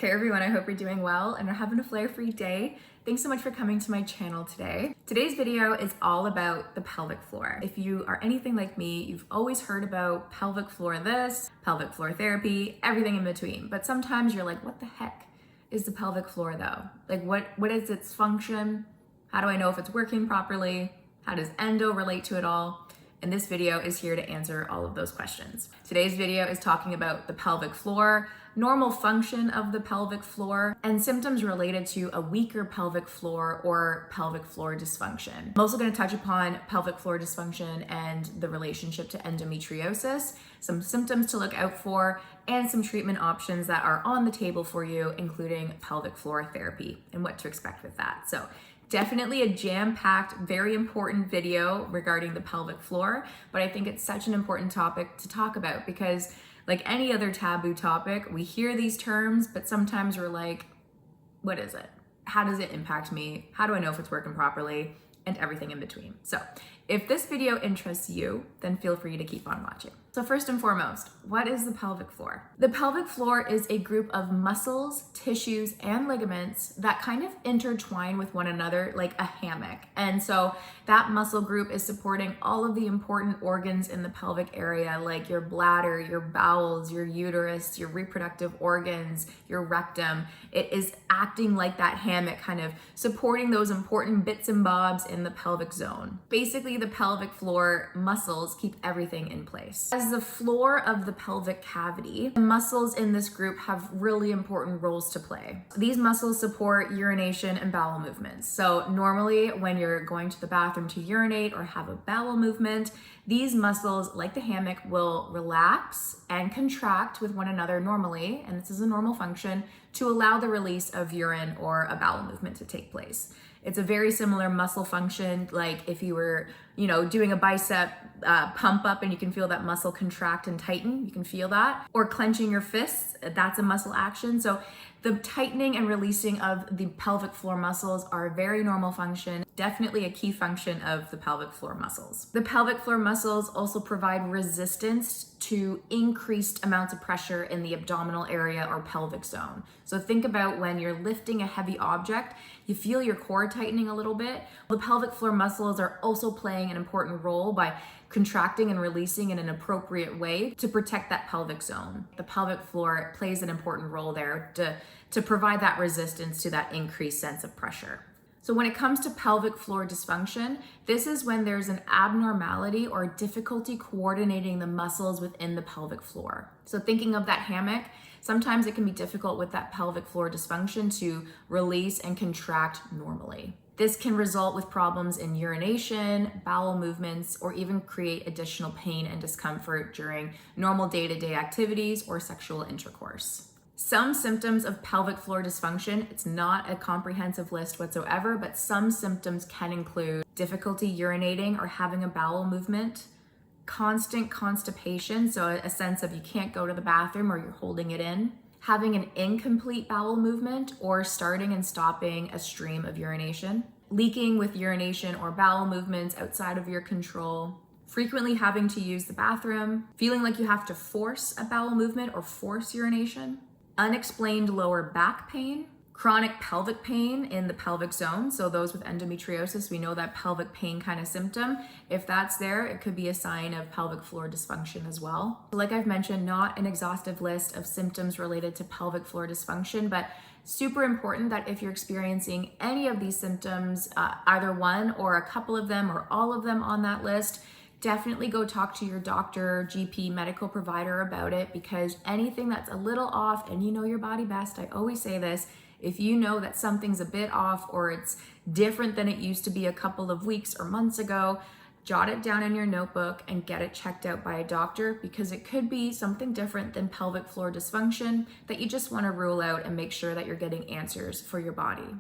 Hey everyone, I hope you're doing well and are having a flare-free day. Thanks so much for coming to my channel today. Today's video is all about the pelvic floor. If you are anything like me, you've always heard about pelvic floor this, pelvic floor therapy, everything in between. But sometimes you're like, what the heck is the pelvic floor though? Like what is its function? How do I know if it's working properly? How does endo relate to it all? And this video is here to answer all of those questions. Today's video is talking about the pelvic floor, normal function of the pelvic floor, and symptoms related to a weaker pelvic floor or pelvic floor dysfunction. I'm also going to touch upon pelvic floor dysfunction and the relationship to endometriosis, some symptoms to look out for, and some treatment options that are on the table for you, including pelvic floor therapy and what to expect with that. So definitely a jam-packed, very important video regarding the pelvic floor, but I think it's such an important topic to talk about because like any other taboo topic, we hear these terms, but sometimes we're like, what is it? How does it impact me? How do I know if it's working properly? And everything in between. So if this video interests you, then feel free to keep on watching. So first and foremost, what is the pelvic floor? The pelvic floor is a group of muscles, tissues, and ligaments that kind of intertwine with one another like a hammock. And so that muscle group is supporting all of the important organs in the pelvic area, like your bladder, your bowels, your uterus, your reproductive organs, your rectum. It is acting like that hammock, kind of supporting those important bits and bobs in the pelvic zone. Basically, the pelvic floor muscles keep everything in place. As the floor of the pelvic cavity, the muscles in this group have really important roles to play. These muscles support urination and bowel movements. So normally when you're going to the bathroom to urinate or have a bowel movement, these muscles, like the hammock, will relax and contract with one another normally, and this is a normal function, to allow the release of urine or a bowel movement to take place. It's a very similar muscle function, like if you were, doing a bicep pump up and you can feel that muscle contract and tighten, you can feel that. Or clenching your fists, that's a muscle action. So the tightening and releasing of the pelvic floor muscles are a very normal function, definitely a key function of the pelvic floor muscles. The pelvic floor muscles also provide resistance to increased amounts of pressure in the abdominal area or pelvic zone. So think about when you're lifting a heavy object, you feel your core tightening a little bit. The pelvic floor muscles are also playing an important role by contracting and releasing in an appropriate way to protect that pelvic zone. The pelvic floor plays an important role there to provide that resistance to that increased sense of pressure. So when it comes to pelvic floor dysfunction, this is when there's an abnormality or difficulty coordinating the muscles within the pelvic floor. So thinking of that hammock, sometimes it can be difficult with that pelvic floor dysfunction to release and contract normally. This can result with problems in urination, bowel movements, or even create additional pain and discomfort during normal day-to-day activities or sexual intercourse. Some symptoms of pelvic floor dysfunction, it's not a comprehensive list whatsoever, but some symptoms can include difficulty urinating or having a bowel movement, constant constipation, so a sense of you can't go to the bathroom or you're holding it in, having an incomplete bowel movement or starting and stopping a stream of urination, leaking with urination or bowel movements outside of your control, frequently having to use the bathroom, feeling like you have to force a bowel movement or force urination, unexplained lower back pain, chronic pelvic pain in the pelvic zone. So those with endometriosis, we know that pelvic pain kind of symptom. If that's there, it could be a sign of pelvic floor dysfunction as well. Like I've mentioned, not an exhaustive list of symptoms related to pelvic floor dysfunction, but super important that if you're experiencing any of these symptoms, either one or a couple of them or all of them on that list, definitely go talk to your doctor, GP, medical provider about it, because anything that's a little off, and you know your body best, I always say this, if you know that something's a bit off or it's different than it used to be a couple of weeks or months ago, jot it down in your notebook and get it checked out by a doctor, because it could be something different than pelvic floor dysfunction that you just want to rule out and make sure that you're getting answers for your body.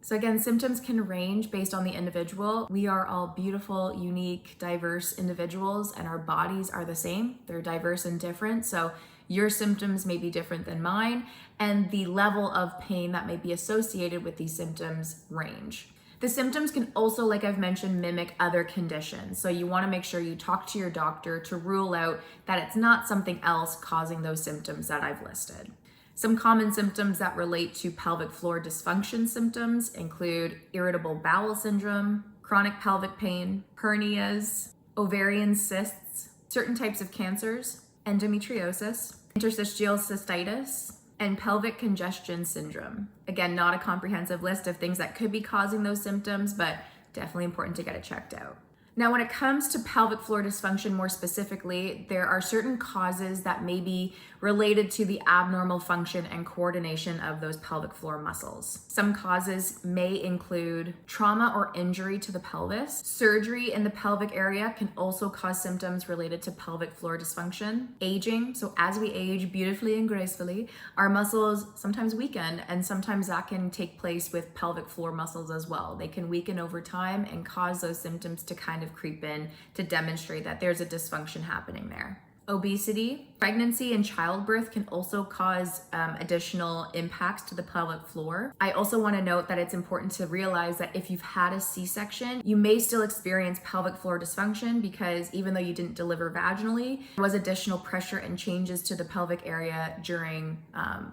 So again, symptoms can range based on the individual. We are all beautiful, unique, diverse individuals, and our bodies are the same. They're diverse and different. So your symptoms may be different than mine, and the level of pain that may be associated with these symptoms range. The symptoms can also, like I've mentioned, mimic other conditions. So you want to make sure you talk to your doctor to rule out that it's not something else causing those symptoms that I've listed. Some common symptoms that relate to pelvic floor dysfunction symptoms include irritable bowel syndrome, chronic pelvic pain, hernias, ovarian cysts, certain types of cancers, endometriosis, interstitial cystitis, and pelvic congestion syndrome. Again, not a comprehensive list of things that could be causing those symptoms, but definitely important to get it checked out. Now, when it comes to pelvic floor dysfunction more specifically, there are certain causes that may be related to the abnormal function and coordination of those pelvic floor muscles. Some causes may include trauma or injury to the pelvis. Surgery in the pelvic area can also cause symptoms related to pelvic floor dysfunction. Aging, so as we age beautifully and gracefully, our muscles sometimes weaken, and sometimes that can take place with pelvic floor muscles as well. They can weaken over time and cause those symptoms to kind of creep in to demonstrate that there's a dysfunction happening there. Obesity, pregnancy, and childbirth can also cause additional impacts to the pelvic floor. I also want to note that it's important to realize that if you've had a C-section, you may still experience pelvic floor dysfunction because even though you didn't deliver vaginally, there was additional pressure and changes to the pelvic area during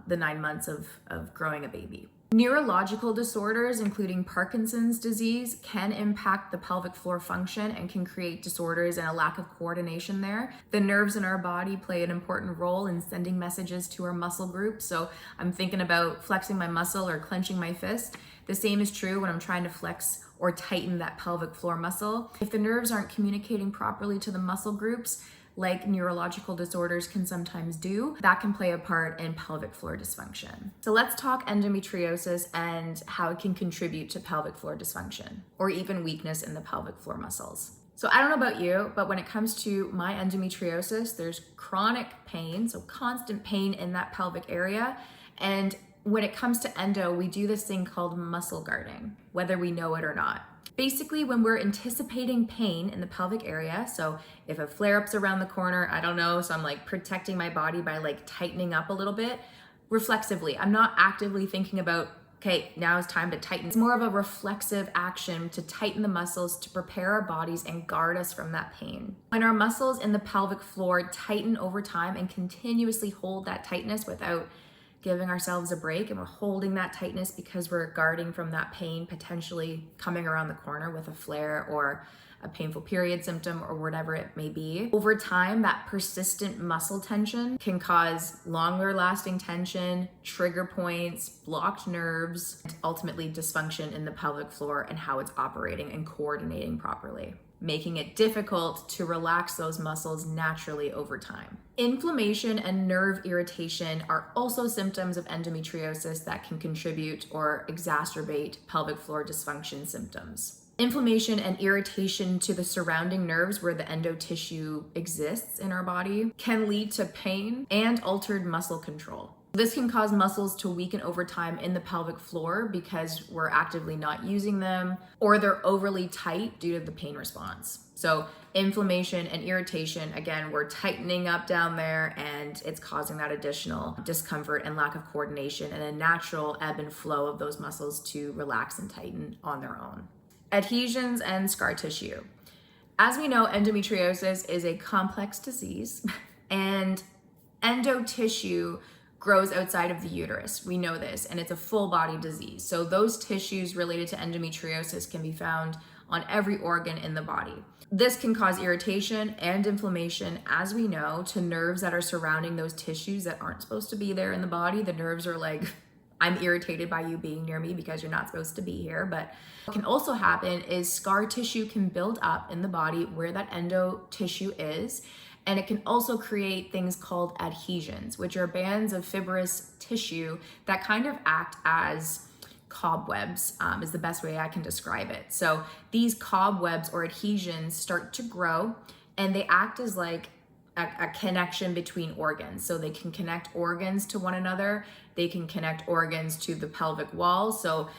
the 9 months of growing a baby. Neurological disorders, including Parkinson's disease, can impact the pelvic floor function and can create disorders and a lack of coordination there. The nerves in our body play an important role in sending messages to our muscle groups. So I'm thinking about flexing my muscle or clenching my fist. The same is true when I'm trying to flex or tighten that pelvic floor muscle. If the nerves aren't communicating properly to the muscle groups, like neurological disorders can sometimes do, that can play a part in pelvic floor dysfunction. So let's talk endometriosis and how it can contribute to pelvic floor dysfunction or even weakness in the pelvic floor muscles. So I don't know about you, but when it comes to my endometriosis, there's chronic pain, so constant pain in that pelvic area. And when it comes to endo, we do this thing called muscle guarding, whether we know it or not. Basically, when we're anticipating pain in the pelvic area, so if a flare-up's around the corner, I don't know, so I'm like protecting my body by like tightening up a little bit, reflexively. I'm not actively thinking about, okay, now it's time to tighten. It's more of a reflexive action to tighten the muscles to prepare our bodies and guard us from that pain. When our muscles in the pelvic floor tighten over time and continuously hold that tightness without giving ourselves a break, and we're holding that tightness because we're guarding from that pain potentially coming around the corner with a flare or a painful period symptom or whatever it may be. Over time, that persistent muscle tension can cause longer lasting tension, trigger points, blocked nerves, and ultimately dysfunction in the pelvic floor and how it's operating and coordinating properly, making it difficult to relax those muscles naturally over time. Inflammation and nerve irritation are also symptoms of endometriosis that can contribute or exacerbate pelvic floor dysfunction symptoms. Inflammation and irritation to the surrounding nerves where the endo tissue exists in our body can lead to pain and altered muscle control. This can cause muscles to weaken over time in the pelvic floor because we're actively not using them, or they're overly tight due to the pain response. So inflammation and irritation, again, we're tightening up down there and it's causing that additional discomfort and lack of coordination and a natural ebb and flow of those muscles to relax and tighten on their own. Adhesions and scar tissue. As we know, endometriosis is a complex disease and endo tissue grows outside of the uterus. We know this, and it's a full body disease. So those tissues related to endometriosis can be found on every organ in the body. This can cause irritation and inflammation, as we know, to nerves that are surrounding those tissues that aren't supposed to be there in the body. The nerves are like, I'm irritated by you being near me because you're not supposed to be here. But what can also happen is scar tissue can build up in the body where that endo tissue is. And it can also create things called adhesions, which are bands of fibrous tissue that kind of act as cobwebs, is the best way I can describe it. So these cobwebs or adhesions start to grow and they act as like a connection between organs. So they can connect organs to one another. They can connect organs to the pelvic wall. So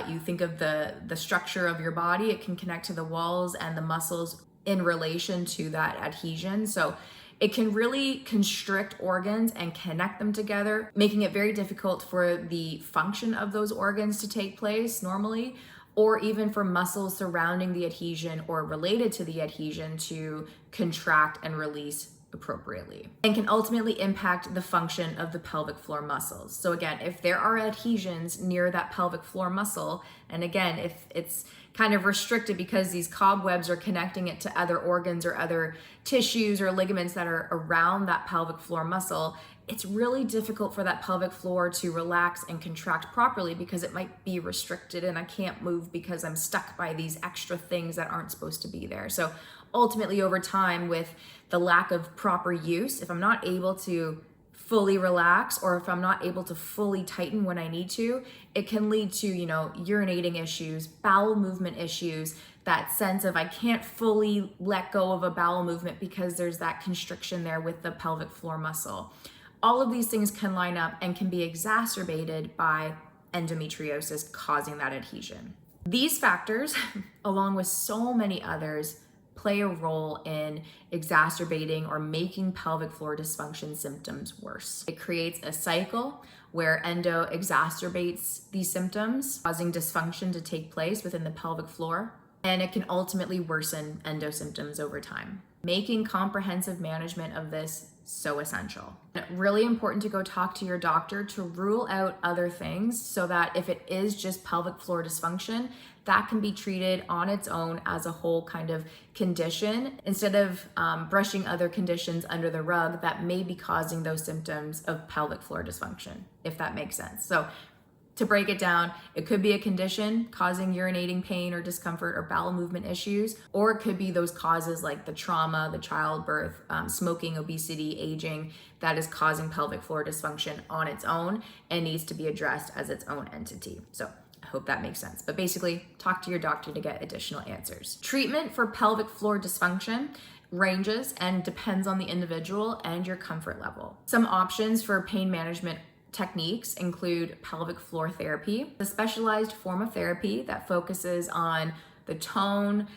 you think of the structure of your body, it can connect to the walls and the muscles in relation to that adhesion. So it can really constrict organs and connect them together, making it very difficult for the function of those organs to take place normally, or even for muscles surrounding the adhesion or related to the adhesion to contract and release appropriately, and can ultimately impact the function of the pelvic floor muscles. So again, if there are adhesions near that pelvic floor muscle, and again, if it's kind of restricted because these cobwebs are connecting it to other organs or other tissues or ligaments that are around that pelvic floor muscle, it's really difficult for that pelvic floor to relax and contract properly because it might be restricted and I can't move because I'm stuck by these extra things that aren't supposed to be there. So ultimately, over time, with the lack of proper use, if I'm not able to fully relax or if I'm not able to fully tighten when I need to, it can lead to, urinating issues, bowel movement issues, that sense of I can't fully let go of a bowel movement because there's that constriction there with the pelvic floor muscle. All of these things can line up and can be exacerbated by endometriosis causing that adhesion. These factors, along with so many others, play a role in exacerbating or making pelvic floor dysfunction symptoms worse. It creates a cycle where endo exacerbates these symptoms, causing dysfunction to take place within the pelvic floor, and it can ultimately worsen endo symptoms over time. Making comprehensive management of this so essential. Really important to go talk to your doctor to rule out other things so that if it is just pelvic floor dysfunction, that can be treated on its own as a whole kind of condition instead of brushing other conditions under the rug that may be causing those symptoms of pelvic floor dysfunction, if that makes sense. So to break it down, it could be a condition causing urinating pain or discomfort or bowel movement issues, or it could be those causes like the trauma, the childbirth, smoking, obesity, aging that is causing pelvic floor dysfunction on its own and needs to be addressed as its own entity. So I hope that makes sense. But basically, talk to your doctor to get additional answers. Treatment for pelvic floor dysfunction ranges and depends on the individual and your comfort level. Some options for pain management techniques include pelvic floor therapy, a specialized form of therapy that focuses on the tone,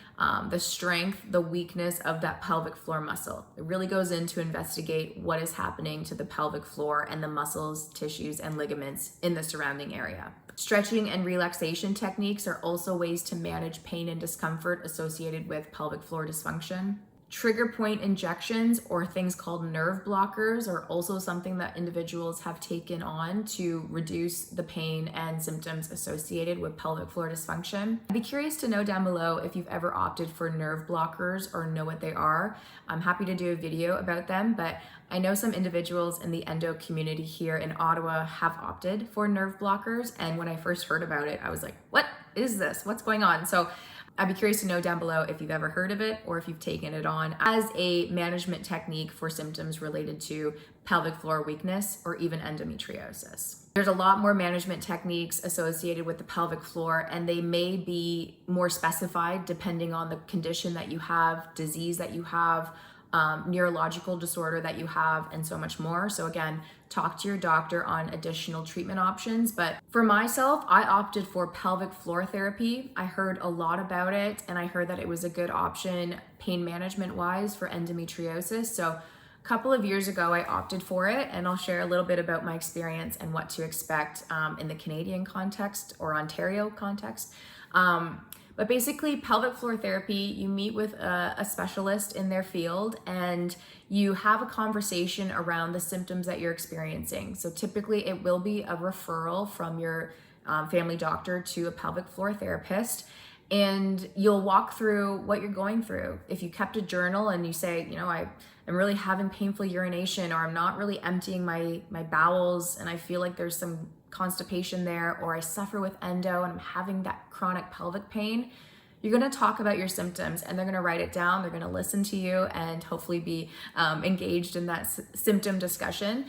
the strength, the weakness of that pelvic floor muscle. It really goes in to investigate what is happening to the pelvic floor and the muscles, tissues, and ligaments in the surrounding area. Stretching and relaxation techniques are also ways to manage pain and discomfort associated with pelvic floor dysfunction. Trigger point injections, or things called nerve blockers, are also something that individuals have taken on to reduce the pain and symptoms associated with pelvic floor dysfunction. I'd be curious to know down below if you've ever opted for nerve blockers or know what they are. I'm happy to do a video about them, but I know some individuals in the endo community here in Ottawa have opted for nerve blockers, and when I first heard about it, I was like, what is this? What's going on? So I'd be curious to know down below if you've ever heard of it or if you've taken it on as a management technique for symptoms related to pelvic floor weakness or even endometriosis. There's a lot more management techniques associated with the pelvic floor, and they may be more specified depending on the condition that you have, disease that you have, neurological disorder that you have, and so much more. So again, talk to your doctor on additional treatment options. But for myself, I opted for pelvic floor therapy. I heard a lot about it, and I heard that it was a good option pain management wise for endometriosis. So a couple of years ago, I opted for it, and I'll share a little bit about my experience and what to expect in the Canadian context or Ontario context. But basically, pelvic floor therapy, you meet with a specialist in their field and you have a conversation around the symptoms that you're experiencing. So typically it will be a referral from your family doctor to a pelvic floor therapist, and you'll walk through what you're going through. If you kept a journal and you say, I'm really having painful urination, or I'm not really emptying my bowels and I feel like there's some constipation there, or I suffer with endo and I'm having that chronic pelvic pain, you're going to talk about your symptoms and they're going to write it down. They're going to listen to you and hopefully be engaged in that symptom discussion.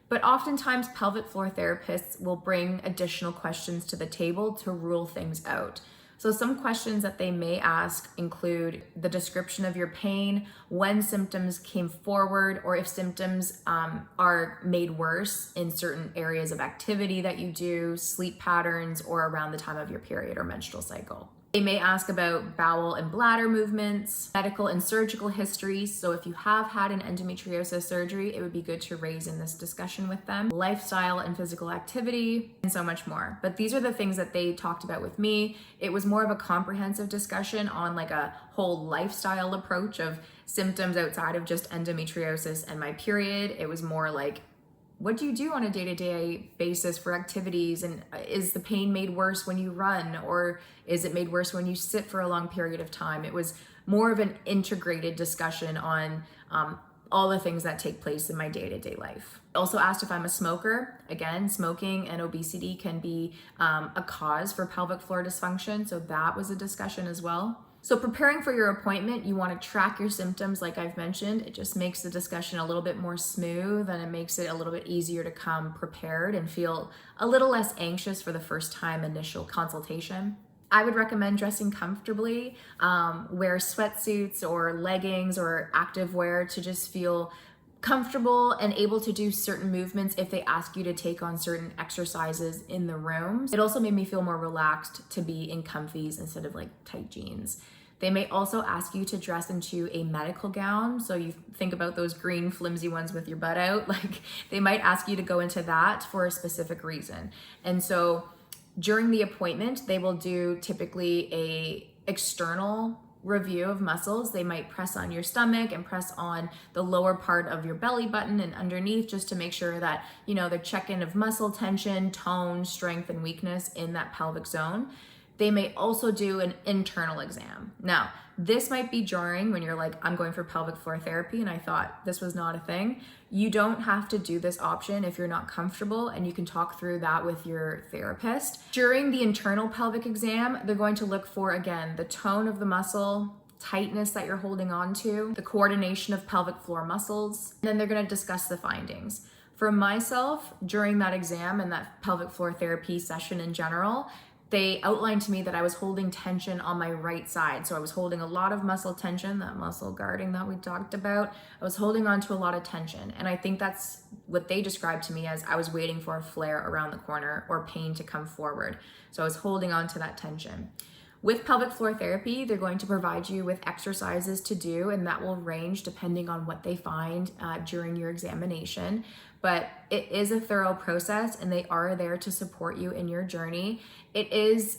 But oftentimes pelvic floor therapists will bring additional questions to the table to rule things out. So some questions that they may ask include the description of your pain, when symptoms came forward, or if symptoms are made worse in certain areas of activity that you do, sleep patterns, or around the time of your period or menstrual cycle. They may ask about bowel and bladder movements, medical and surgical history. So if you have had an endometriosis surgery, it would be good to raise in this discussion with them. Lifestyle and physical activity, and so much more. But these are the things that they talked about with me. It was more of a comprehensive discussion on like a whole lifestyle approach of symptoms outside of just endometriosis and my period. It was more like, what do you do on a day-to-day basis for activities? And is the pain made worse when you run, or is it made worse when you sit for a long period of time? It was more of an integrated discussion on all the things that take place in my day-to-day life. I also asked if I'm a smoker. Again, smoking and obesity can be a cause for pelvic floor dysfunction, so that was a discussion as well. So preparing for your appointment, you want to track your symptoms like I've mentioned. It just makes the discussion a little bit more smooth, and it makes it a little bit easier to come prepared and feel a little less anxious for the first time initial consultation. I would recommend dressing comfortably, wear sweatsuits or leggings or active wear to just feel comfortable and able to do certain movements if they ask you to take on certain exercises in the rooms. It also made me feel more relaxed to be in comfies instead of like tight jeans. They may also ask you to dress into a medical gown. So you think about those green flimsy ones with your butt out, like they might ask you to go into that for a specific reason. And so during the appointment, they will do typically a external review of muscles. They might press on your stomach and press on the lower part of your belly button and underneath, just to make sure that, they're checking of muscle tension, tone, strength, and weakness in that pelvic zone. They may also do an internal exam. Now, this might be jarring when you're like, I'm going for pelvic floor therapy, and I thought this was not a thing. You don't have to do this option if you're not comfortable, and you can talk through that with your therapist. During the internal pelvic exam, they're going to look for, again, the tone of the muscle, tightness that you're holding on to, the coordination of pelvic floor muscles, and then they're going to discuss the findings. For myself, during that exam and that pelvic floor therapy session in general, they outlined to me that I was holding tension on my right side. So I was holding a lot of muscle tension, that muscle guarding that we talked about. I was holding on to a lot of tension. And I think that's what they described to me as I was waiting for a flare around the corner or pain to come forward. So I was holding on to that tension. With pelvic floor therapy, they're going to provide you with exercises to do, and that will range depending on what they find during your examination. But it is a thorough process, and they are there to support you in your journey. It is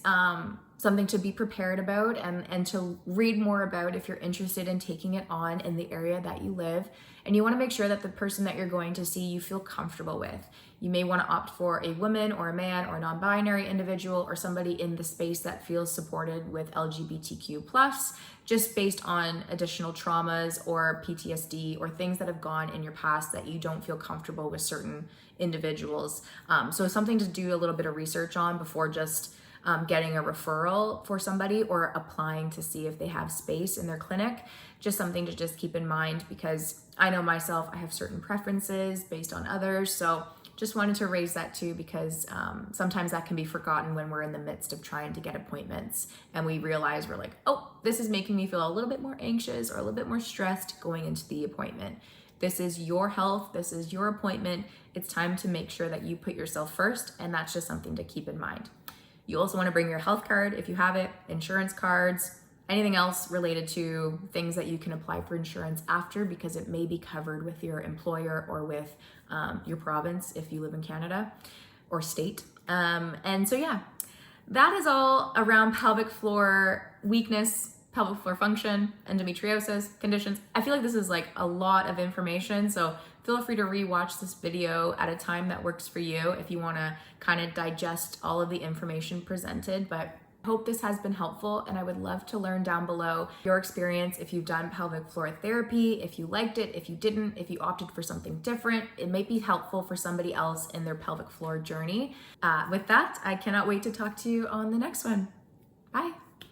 something to be prepared about and to read more about if you're interested in taking it on in the area that you live. And you want to make sure that the person that you're going to see you feel comfortable with. You may want to opt for a woman or a man or a non-binary individual or somebody in the space that feels supported with LGBTQ+, just based on additional traumas or PTSD or things that have gone in your past that you don't feel comfortable with certain individuals. So something to do a little bit of research on before just getting a referral for somebody or applying to see if they have space in their clinic. Just something to just keep in mind, because I know myself, I have certain preferences based on others. So just wanted to raise that too, because sometimes that can be forgotten when we're in the midst of trying to get appointments and we realize we're like, oh, this is making me feel a little bit more anxious or a little bit more stressed going into the appointment. This is your health. This is your appointment. It's time to make sure that you put yourself first, and that's just something to keep in mind. You also want to bring your health card if you have it, insurance cards, anything else related to things that you can apply for insurance after, because it may be covered with your employer or with your province if you live in Canada or state. And so yeah, that is all around pelvic floor weakness, pelvic floor function, endometriosis, conditions. I feel like this is like a lot of information, so feel free to rewatch this video at a time that works for you if you want to kind of digest all of the information presented. But I hope this has been helpful, and I would love to learn down below your experience, if you've done pelvic floor therapy, if you liked it, if you didn't, if you opted for something different. It might be helpful for somebody else in their pelvic floor journey. With that, I cannot wait to talk to you on the next one. Bye.